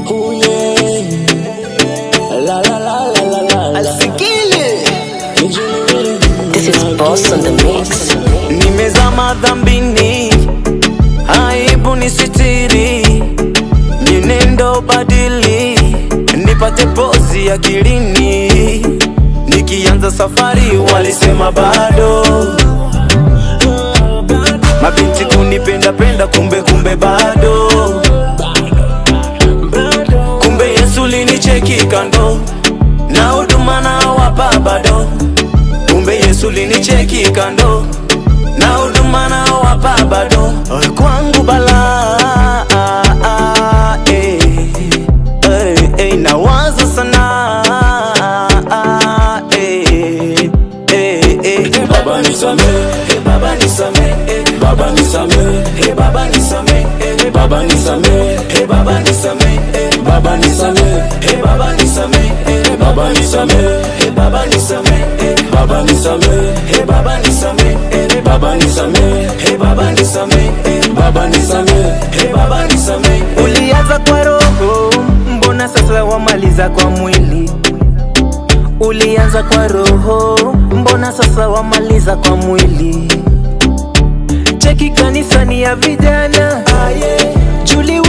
Oh yeah. La la la la la la. Asikile. This is Boss on the mix. Nimezama dhambini, aibu nisitiri, ninendo badili, nipate pozi akilini. Nikianza safari walisema bado, mabinti kunipenda penda kumbe bado. Kumbe Yesu linicheki kando, na huduma na wapa bado. Kumbe Yesu linicheki kando, na huduma na wapa bado. Kwangu bala nawaza sana Baba nisamehe, Baba nisamehe, Baba nisamehe, Baba nisamehe, Baba nisamehe, Baba nisamehe, Baba nisamehe, Baba nisamehe, Baba nisamehe, Baba nisamehe, Baba nisamehe, Baba nisamehe, Baba nisamehe, Baba nisamehe, Baba nisamehe, Baba nisamehe. Ulianza kwa roho, mbona sasa wamaliza kwa mwili? Ulianza kwa roho, mbona sasa wamaliza kwa mwili? Cheki kanisani ya vijana, Julie